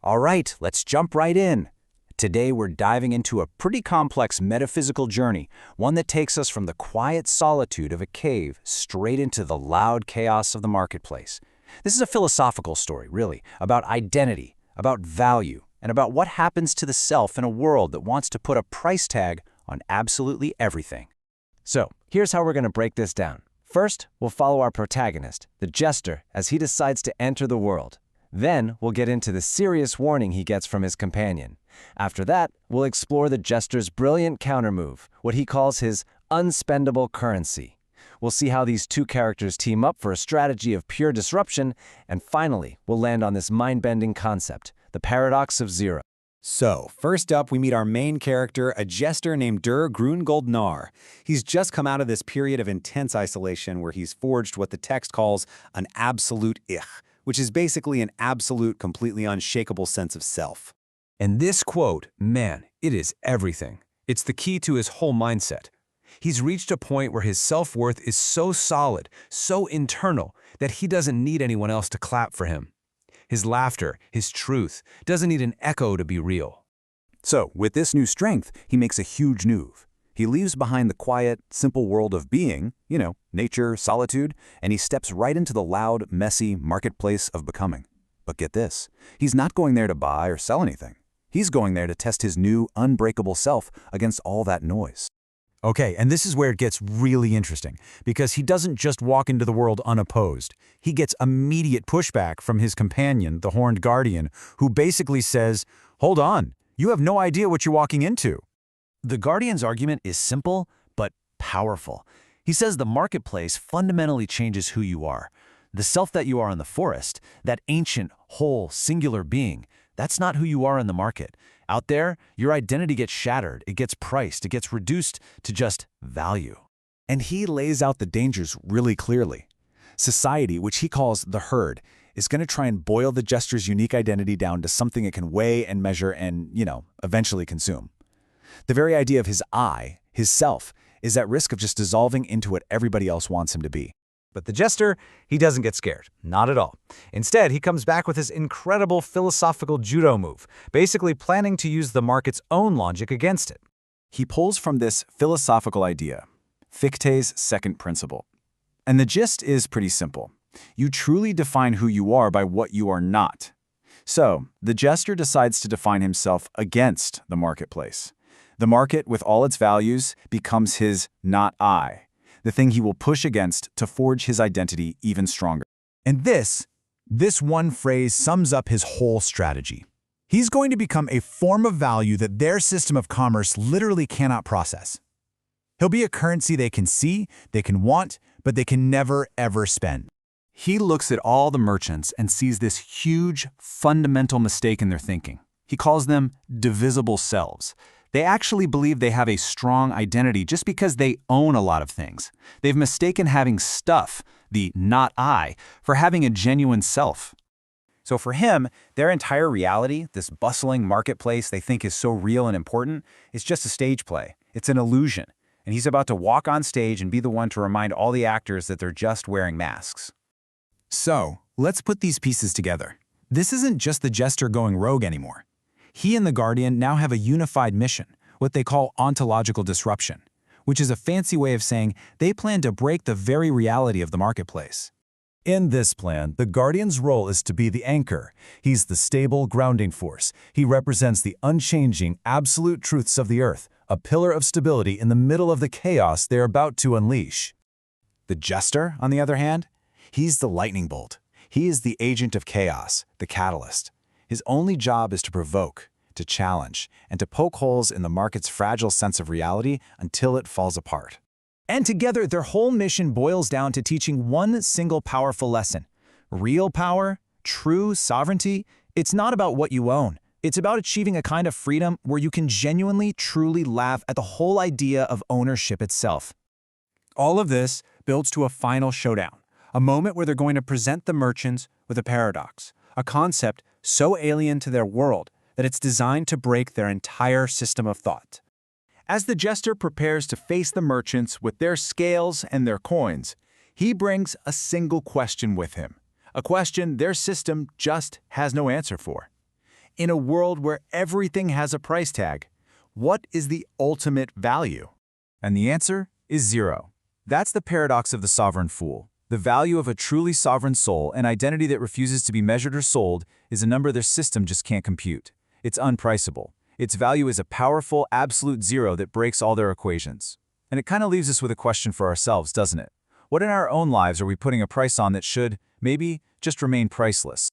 All right, let's jump right in. Today we're diving into a pretty complex metaphysical journey, one that takes us from the quiet solitude of a cave straight into the loud chaos of the marketplace. This is a philosophical story, really, about identity, about value, and about what happens to the self in a world that wants to put a price tag on absolutely everything. So, here's how we're going to break this down. First, we'll follow our protagonist, the Jester, as he decides to enter the world. Then, we'll get into the serious warning he gets from his companion. After that, we'll explore the Jester's brilliant countermove, what he calls his unspendable currency. We'll see how these two characters team up for a strategy of pure disruption, and finally, we'll land on this mind-bending concept, the paradox of zero. So, first up, we meet our main character, a jester named Der Grungoldnar. He's just come out of this period of intense isolation where he's forged what the text calls an absolute Ich, which is basically an absolute, completely unshakable sense of self. And this quote, man, it is everything. It's the key to his whole mindset. He's reached a point where his self-worth is so solid, so internal, that he doesn't need anyone else to clap for him. His laughter, his truth, doesn't need an echo to be real. So, with this new strength, he makes a huge move. He leaves behind the quiet, simple world of being, nature, solitude, and he steps right into the loud, messy marketplace of becoming. But get this, he's not going there to buy or sell anything. He's going there to test his new, unbreakable self against all that noise. Okay, and this is where it gets really interesting, because he doesn't just walk into the world unopposed. He gets immediate pushback from his companion, the Horned Guardian, who basically says, "Hold on, you have no idea what you're walking into." The Guardian's argument is simple, but powerful. He says the marketplace fundamentally changes who you are. The self that you are in the forest, that ancient, whole, singular being, that's not who you are in the market. Out there, your identity gets shattered, it gets priced, it gets reduced to just value. And he lays out the dangers really clearly. Society, which he calls the herd, is going to try and boil the Jester's unique identity down to something it can weigh and measure and, eventually consume. The very idea of his I, his self, is at risk of just dissolving into what everybody else wants him to be. But the Jester, he doesn't get scared. Not at all. Instead, he comes back with this incredible philosophical judo move, basically planning to use the market's own logic against it. He pulls from this philosophical idea, Fichte's second principle. And the gist is pretty simple. You truly define who you are by what you are not. So, the Jester decides to define himself against the marketplace. The market, with all its values, becomes his not I, the thing he will push against to forge his identity even stronger. And this one phrase sums up his whole strategy. He's going to become a form of value that their system of commerce literally cannot process. He'll be a currency they can see, they can want, but they can never, ever spend. He looks at all the merchants and sees this huge, fundamental mistake in their thinking. He calls them divisible selves. They actually believe they have a strong identity just because they own a lot of things. They've mistaken having stuff, the not I, for having a genuine self. So for him, their entire reality, this bustling marketplace they think is so real and important, is just a stage play. It's an illusion. And he's about to walk on stage and be the one to remind all the actors that they're just wearing masks. So, let's put these pieces together. This isn't just the Jester going rogue anymore. He and the Guardian now have a unified mission, what they call ontological disruption, which is a fancy way of saying they plan to break the very reality of the marketplace. In this plan, the Guardian's role is to be the anchor. He's the stable, grounding force. He represents the unchanging, absolute truths of the earth, a pillar of stability in the middle of the chaos they're about to unleash. The Jester, on the other hand, he's the lightning bolt. He is the agent of chaos, the catalyst. His only job is to provoke, to challenge, and to poke holes in the market's fragile sense of reality until it falls apart. And together, their whole mission boils down to teaching one single powerful lesson. Real power, true sovereignty, it's not about what you own. It's about achieving a kind of freedom where you can genuinely, truly laugh at the whole idea of ownership itself. All of this builds to a final showdown, a moment where they're going to present the merchants with a paradox, a concept so alien to their world that it's designed to break their entire system of thought. As the Jester prepares to face the merchants with their scales and their coins, he brings a single question with him, a question their system just has no answer for. In a world where everything has a price tag, what is the ultimate value? And the answer is zero. That's the paradox of the sovereign fool. The value of a truly sovereign soul, an identity that refuses to be measured or sold, is a number their system just can't compute. It's unpriceable. Its value is a powerful, absolute zero that breaks all their equations. And it kind of leaves us with a question for ourselves, doesn't it? What in our own lives are we putting a price on that should, maybe, just remain priceless?